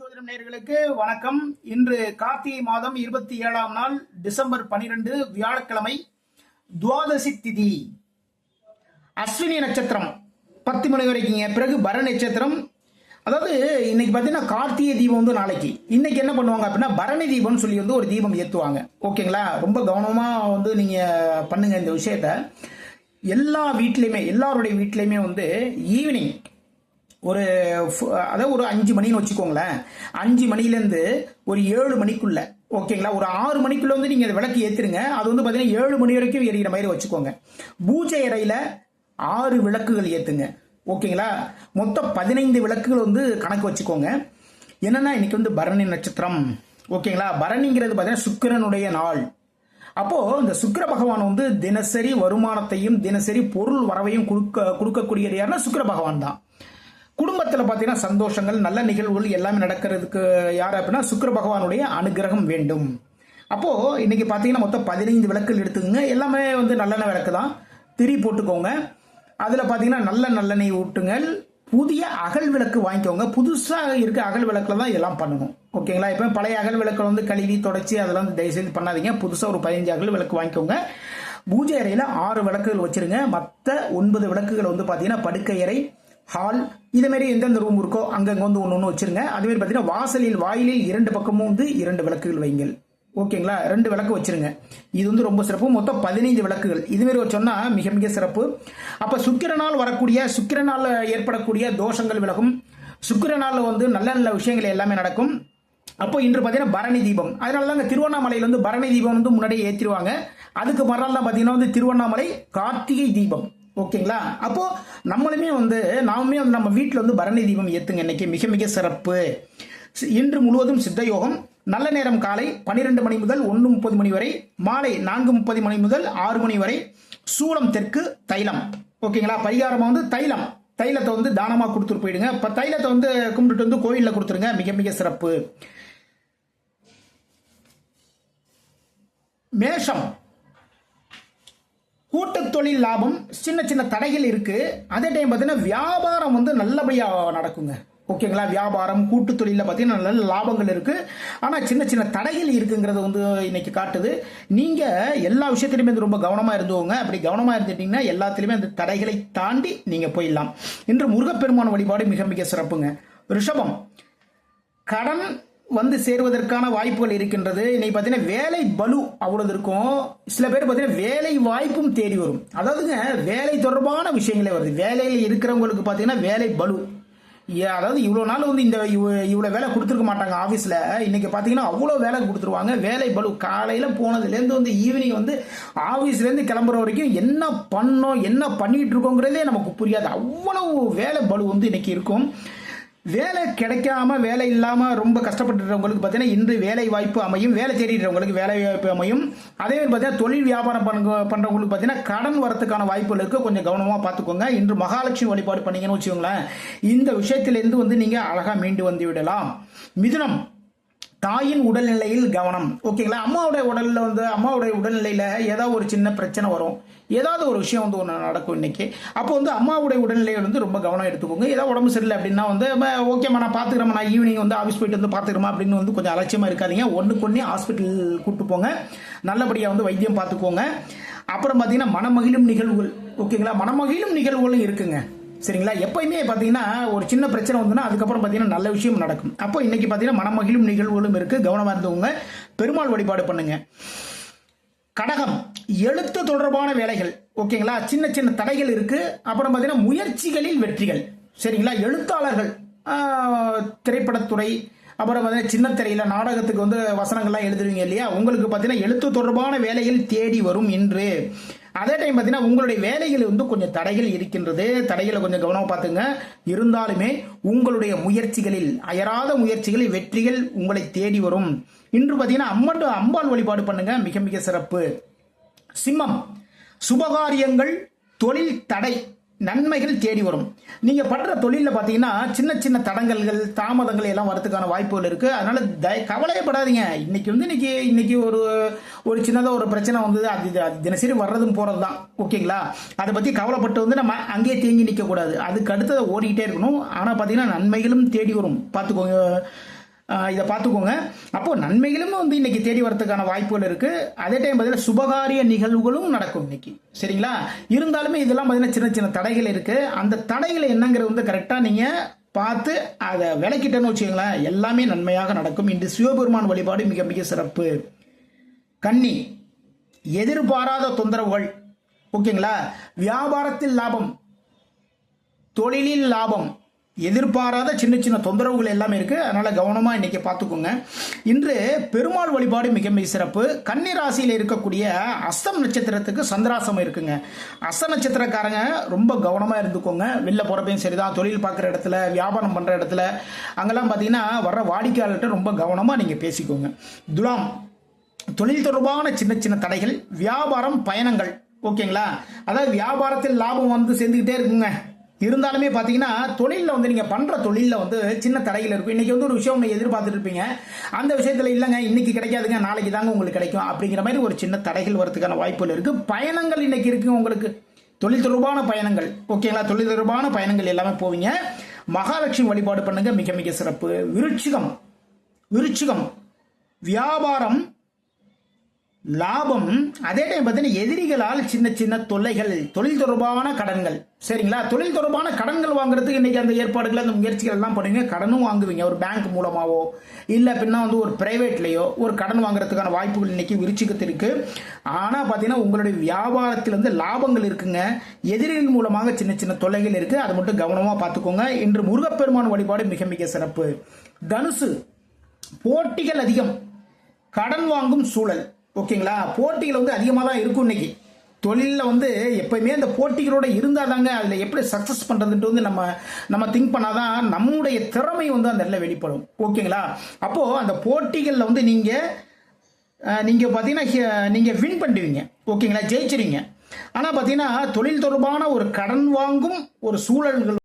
ஜோதிடம் நேயர்களுக்கு வணக்கம். இன்று கார்த்திகை மாதம் 27ஆம் நாள் டிசம்பர் 12 வியாழக்கிழமை, துவாதசி திதி, அஸ்வினி நட்சத்திரம் 10 மணி வரைக்குங்க. பிறகு பர நட்சத்திரம். அதாவது இன்னைக்கு பார்த்தீங்கன்னா கார்த்திகை தீபம் வந்து நாளைக்கு. இன்னைக்கு என்ன பண்ணுவாங்க அப்படின்னா பரணி தீபம்னு சொல்லி வந்து ஒரு தீபம் ஏற்றுவாங்க. ஓகேங்களா? ரொம்ப கவனமாக வந்து நீங்கள் பண்ணுங்க இந்த விஷயத்த. எல்லா வீட்லையுமே, எல்லாருடைய வீட்லையுமே வந்து ஈவினிங் அதாவது ஒரு 5 மணின்னு வச்சுக்கோங்களேன். 5 மணிலேருந்து ஒரு 7 மணிக்குள்ள, ஓகேங்களா, ஒரு 6 மணிக்குள்ள வந்து நீங்கள் விளக்கு ஏற்றுருங்க. அது வந்து பார்த்தீங்கன்னா 7 மணி வரைக்கும் எரிகிற மாதிரி வச்சுக்கோங்க. பூஜை அறையில் 6 விளக்குகள் ஏற்றுங்க. ஓகேங்களா? மொத்தம் 15 விளக்குகள் வந்து கணக்கு வச்சுக்கோங்க. என்னன்னா இன்னைக்கு வந்து பரணி நட்சத்திரம். ஓகேங்களா? பரணிங்கிறது பார்த்தீங்கன்னா சுக்கிரனுடைய நாள். அப்போ இந்த சுக்கிர பகவான் வந்து தினசரி வருமானத்தையும் தினசரி பொருள் வரவையும் கொடுக்கக்கூடியது யாருன்னா சுக்கிர பகவான் தான். குடும்பத்தில் பார்த்தீங்கன்னா சந்தோஷங்கள், நல்ல நிகழ்வுகள் எல்லாமே நடக்கிறதுக்கு யார் அப்படின்னா சுக்கிர பகவானுடைய அனுகிரகம் வேண்டும். அப்போ இன்னைக்கு பார்த்தீங்கன்னா மொத்தம் 15 விளக்குகள் எடுத்துக்கோங்க. எல்லாமே வந்து நல்லெண்ணெய் விளக்கு தான். திரி போட்டுக்கோங்க. அதில் பார்த்தீங்கன்னா நல்லெண்ணெய் ஊட்டுங்கள். புதிய அகல் விளக்கு வாங்கிக்கோங்க. புதுசாக இருக்க அகல் விளக்குல தான் இதெல்லாம் பண்ணணும். ஓகேங்களா? இப்போ பழைய அகல் விளக்குல வந்து கழுவி தொடச்சி அதெல்லாம் வந்து தயவுசெய்து பண்ணாதீங்க. புதுசாக ஒரு 15 அகல் விளக்கு வாங்கிக்கோங்க. பூஜை அறையில் 6 விளக்குகள் வச்சிருங்க. மற்ற 9 விளக்குகள் வந்து பார்த்தீங்கன்னா படுக்கை அறை, ஹால், இதே மாதிரி எந்தெந்த ரூம் இருக்கோ அங்கங்க வந்து ஒன்று வச்சிருங்க. அதே மாதிரி பார்த்தீங்கன்னா வாசலில் வாயிலில் 2 பக்கமும் வந்து 2 விளக்குகள் வைங்கள். ஓகேங்களா? 2 விளக்கு வச்சிருங்க. இது வந்து ரொம்ப சிறப்பு. மொத்தம் 15 விளக்குகள் இதுமாரி வச்சோம்னா மிக மிக சிறப்பு. அப்ப சுக்கிரனால் வரக்கூடிய, சுக்கிரனால் ஏற்படக்கூடிய தோஷங்கள் விலகும். சுக்கிரனால் வந்து நல்ல நல்ல விஷயங்கள் எல்லாமே நடக்கும். அப்போ இன்று பார்த்தீங்கன்னா பரணி தீபம். அதனால தாங்க திருவண்ணாமலையில் வந்து பரணி தீபம் வந்து முன்னாடியே ஏற்றிடுவாங்க. அதுக்கு மறுநாள் தான் பார்த்தீங்கன்னா வந்து திருவண்ணாமலை கார்த்திகை தீபம். ஓகேங்களா? அப்போ நாமுமே வந்து நம்ம வீட்டில் வந்து பரணி தீபம் ஏத்துங்க. இன்னைக்கு மிக மிக சிறப்பு. இன்று முழுவதும் சித்த யோகம். நல்ல நேரம் காலை 12 மணி முதல் 1:30 மணி வரை, மாலை 4:30 மணி முதல் 6 மணி வரை. சூளம் தெற்கு, தைலம். ஓகேங்களா? பரிகாரமா வந்து தைலத்தை வந்து தானமா கொடுத்துட்டு போயிடுங்க. இப்ப தைலத்தை வந்து கும்பிட்டுட்டு வந்து கோயிலில் கொடுத்துருங்க. மிக மிக சிறப்பு. மேஷம், கூட்டு தொழில் லாபம். சின்ன சின்ன தடைகள் இருக்கு. அதே டைம் பார்த்தீங்கன்னா வியாபாரம் வந்து நல்லபடியா நடக்குங்க. ஓகேங்களா? வியாபாரம், கூட்டு தொழில பார்த்தீங்கன்னா நல்ல லாபங்கள் இருக்கு. ஆனால் சின்ன சின்ன தடைகள் இருக்குங்கிறது வந்து இன்னைக்கு காட்டுது. நீங்க எல்லா விஷயத்திலுமே ரொம்ப கவனமா இருந்துவோங்க. அப்படி கவனமா இருந்துட்டீங்கன்னா எல்லாத்திலுமே அந்த தடைகளை தாண்டி நீங்க போயிடலாம். இன்று முருகப்பெருமான வழிபாடு மிக மிக சிறப்புங்க. ரிஷபம், கடன் வந்து சேருவதற்கான வாய்ப்புகள் இருக்கின்றது. இன்னைக்கு பார்த்தீங்கன்னா வேலை பலு அவ்வளவு இருக்கும். சில பேர் பார்த்தீங்கன்னா வேலை வாய்ப்பும் தேடி வரும். அதாவதுங்க வேலை தொடர்பான விஷயங்களே வருது. வேலையில் இருக்கிறவங்களுக்கு பார்த்தீங்கன்னா வேலை பலு. அதாவது இவ்வளோ நாள் வந்து இவ்வளோ வேலை கொடுத்துருக்க மாட்டாங்க ஆஃபீஸில். இன்னைக்கு பார்த்தீங்கன்னா அவ்வளோ வேலை கொடுத்துருவாங்க. வேலை பலு. காலையில் போனதுலேருந்து வந்து ஈவினிங் வந்து ஆஃபீஸ்லேருந்து கிளம்புற வரைக்கும் என்ன பண்ணோம், என்ன பண்ணிட்டு இருக்கோங்கிறதே நமக்கு புரியாது. அவ்வளவு வேலை பலு வந்து இன்னைக்கு இருக்கும். வேலை கிடைக்காம, வேலை இல்லாமல் ரொம்ப கஷ்டப்பட்டுறவங்களுக்கு பார்த்தீங்கன்னா இன்று வேலை வாய்ப்பு அமையும். வேலை தேடிடுறவங்களுக்கு வேலை வாய்ப்பு அமையும். அதே மாதிரி பார்த்தீங்கன்னா தொழில் வியாபாரம் பண்ணுறவங்களுக்கு பார்த்தீங்கன்னா கடன் வரத்துக்கான வாய்ப்புகள் இருக்குது. கொஞ்சம் கவனமாக பார்த்துக்கோங்க. இன்று மகாலட்சுமி வழிபாடு பண்ணீங்கன்னு வச்சுக்கோங்களேன், இந்த விஷயத்திலிருந்து வந்து நீங்கள் அழகாக மீண்டு வந்து விடலாம். மிதுனம், தாயின் உடல்நிலையில் கவனம். ஓகேங்களா? அம்மாவுடைய உடல்நிலையில் ஏதாவது ஒரு சின்ன பிரச்சனை வரும். ஏதாவது ஒரு விஷயம் வந்து ஒன்று நடக்கும் இன்னைக்கு. அப்போ வந்து அம்மாவுடைய உடல்நிலையில் வந்து ரொம்ப கவனம் எடுத்துக்கோங்க. ஏதாவது உடம்பு சரியில்லை அப்படின்னா வந்து ஓகேம்மா நான் பார்த்துக்கிறேன், நான் ஈவினிங் வந்து ஆஃபீஸ் போயிட்டு வந்து பார்த்துக்கிறோமா அப்படின்னு வந்து கொஞ்சம் அலட்சியமாக இருக்காதீங்க. ஒன்றுக்கு ஹாஸ்பிட்டல் கூப்பிட்டு போங்க. நல்லபடியாக வந்து வைத்தியம் பார்த்துக்கோங்க. அப்புறம் பார்த்தீங்கன்னா மனமகிழும் நிகழ்வுகள். ஓகேங்களா? மனமகிழும் நிகழ்வுகளும் இருக்குங்க. சரிங்களா? எப்பயுமே பார்த்தீங்கன்னா ஒரு சின்ன பிரச்சனை வந்துன்னா அதுக்கப்புறம் பார்த்தீங்கன்னா நல்ல விஷயம் நடக்கும். அப்போ இன்னைக்கு பார்த்தீங்கன்னா மனமகிழும் நிகழ்வுகளும் இருக்கு. கவனமாக இருந்தவங்க பெருமாள் வழிபாடு பண்ணுங்க. கடகம், எழுத்து தொடர்பான வேலைகள். ஓகேங்களா? சின்ன சின்ன தடைகள் இருக்கு. அப்புறம் பார்த்தீங்கன்னா முயற்சிகளில் வெற்றிகள். சரிங்களா? எழுத்தாளர்கள், திரைப்படத்துறை, அப்புறம் பார்த்தீங்கன்னா சின்ன திரையில நாடகத்துக்கு வந்து வசனங்கள்லாம் எழுதுவீங்க இல்லையா, உங்களுக்கு பார்த்தீங்கன்னா எழுத்து தொடர்பான வேலைகள் தேடி வரும் இன்று. அதே டைம் பார்த்தீங்கன்னா உங்களுடைய வேலைகள் வந்து கொஞ்சம் தடைகள் இருக்கின்றது. தடைகளை கொஞ்சம் கவனமாக பார்த்துங்க. இருந்தாலுமே உங்களுடைய முயற்சிகளில், அயராத முயற்சிகளில் வெற்றிகள் உங்களை தேடி வரும். இன்று பார்த்தீங்கன்னா அம்பாள் வழிபாடு பண்ணுங்க. மிக மிக சிறப்பு. சிம்மம், சுபகாரியங்கள், தொழில் தடை, நன்மைகள் தேடி வரும். நீங்க பண்ற தொழில பாத்தீங்கன்னா சின்ன சின்ன தடங்கல்கள், தாமதங்கள் எல்லாம் வரதுக்கான வாய்ப்புகள் இருக்கு. அதனால கவலையப்படாதீங்க. இன்னைக்கு ஒரு சின்னதாக ஒரு பிரச்சனை வந்தது, அது தினசரி வர்றதும் போறதுதான். ஓகேங்களா? அதை பத்தி கவலைப்பட்டு வந்து நம்ம அங்கேயே தேங்கி நிற்க கூடாது. அதுக்கு அடுத்ததை ஓடிக்கிட்டே இருக்கணும். ஆனா பாத்தீங்கன்னா நன்மைகளும் தேடி வரும். பார்த்துக்கோங்க. இதை பார்த்துக்கோங்க. அப்போ நன்மைகளும் வந்து இன்னைக்கு தேடி வரதுக்கான வாய்ப்புகள் இருக்கு. அதே டைம் பார்த்தீங்கன்னா சுபகாரிய நிகழ்வுகளும் நடக்கும் இன்னைக்கு. சரிங்களா? இருந்தாலுமே இதெல்லாம் பார்த்தீங்கன்னா சின்ன சின்ன தடைகள் இருக்கு. அந்த தடைகளை என்னங்கிறது வந்து கரெக்டா நீங்க பார்த்து அதை விளக்கிட்டேன்னு வச்சுக்கோங்களேன், எல்லாமே நன்மையாக நடக்கும். இன்று சிவபெருமான் வழிபாடு மிக மிக சிறப்பு. கன்னி, எதிர்பாராத தொந்தரவுகள். ஓகேங்களா? வியாபாரத்தில் லாபம், தொழிலில் லாபம், எதிர்பாராத சின்ன சின்ன தொந்தரவுகள் எல்லாமே இருக்கு. அதனால கவனமா இன்னைக்கு பார்த்துக்கோங்க. இன்று பெருமாள் வழிபாடு மிக மிக சிறப்பு. கன்னி ராசியில் இருக்கக்கூடிய அஸ்தம் நட்சத்திரத்துக்கு சந்திராசம் இருக்குங்க. அஸ்த நட்சத்திரக்காரங்க ரொம்ப கவனமா இருந்துக்கோங்க. வெளில போறப்பையும் சரிதான், தொழில் பார்க்குற இடத்துல, வியாபாரம் பண்ற இடத்துல, அங்கெல்லாம் பார்த்தீங்கன்னா வர்ற வாடிக்கையாளர்கிட்ட ரொம்ப கவனமா நீங்க பேசிக்கோங்க. துலாம், தொழில் தொடர்பான சின்ன சின்ன தடைகள், வியாபாரம், பயணங்கள். ஓகேங்களா? அதாவது வியாபாரத்தில் லாபம் வந்து சேர்ந்துக்கிட்டே இருக்குங்க. இருந்தாலுமே பார்த்தீங்கன்னா தொழிலில் வந்து நீங்கள் பண்ணுற தொழிலில் வந்து சின்ன தடைகள் இருக்கும். இன்றைக்கி வந்து ஒரு விஷயம் ஒன்று எதிர்பார்த்துட்டு இருப்பீங்க, அந்த விஷயத்தில் இல்லைங்க இன்னைக்கு கிடைக்காதுங்க, நாளைக்கு தாங்க உங்களுக்கு கிடைக்கும் அப்படிங்கிற மாதிரி ஒரு சின்ன தடைகள் வரதுக்கான வாய்ப்புகள் இருக்குது. பயணங்கள் இன்னைக்கு இருக்குங்க உங்களுக்கு, தொழில் தொடர்பான பயணங்கள். ஓகேங்களா? தொழில் தொடர்பான பயணங்கள் எல்லாமே போவீங்க. மகாலட்சுமி வழிபாடு பண்ணுங்க, மிக மிக சிறப்பு. விருச்சிகம், வியாபாரம், லாபம். அதே டைம் பார்த்தீங்கன்னா எதிரிகளால் சின்ன சின்ன தொல்லைகள், தொழில் தொடர்பான கடன்கள். சரிங்களா? தொழில் தொடர்பான கடன்கள் வாங்குறதுக்கு இன்னைக்கு அந்த ஏற்பாடுகள், அந்த முயற்சிகள் எல்லாம் பண்ணுவீங்க. கடனும் வாங்குவீங்க, ஒரு பேங்க் மூலமாவோ இல்லை பின்னா வந்து ஒரு பிரைவேட்லேயோ ஒரு கடன் வாங்குறதுக்கான வாய்ப்புகள் இன்னைக்கு விருச்சிகத்தில் இருக்கு. ஆனால் பார்த்தீங்கன்னா உங்களுடைய வியாபாரத்தில் வந்து லாபங்கள் இருக்குங்க. எதிரிகள் மூலமாக சின்ன சின்ன தொல்லைகள் இருக்கு, அதை மட்டும் கவனமாக பார்த்துக்கோங்க. இன்று முருகப்பெருமான் வழிபாடு மிக மிக சிறப்பு. தனுசு, போட்டிகள் அதிகம், கடன் வாங்கும் சூழல். ஓகேங்களா? போட்டிகள் வந்து அதிகமாக தான் இருக்கும் இன்னைக்கு. தொழிலில் வந்து எப்பயுமே அந்த போட்டிகளோட இருந்தால் தாங்க அதில் எப்படி சக்ஸஸ் பண்ணுறதுன்ட்டு வந்து நம்ம திங்க் பண்ணாதான் நம்முடைய திறமை வந்து அந்த இடத்துல வெளிப்படும். ஓகேங்களா? அப்போது அந்த போட்டிகளில் வந்து நீங்கள் பார்த்தீங்கன்னா நீங்கள் வின் பண்ணுவீங்க. ஓகேங்களா? ஜெயிச்சிருவீங்க. ஆனால் பார்த்தீங்கன்னா தொழில் தொடர்பான ஒரு கடன் வாங்கும் ஒரு சூழல்கள்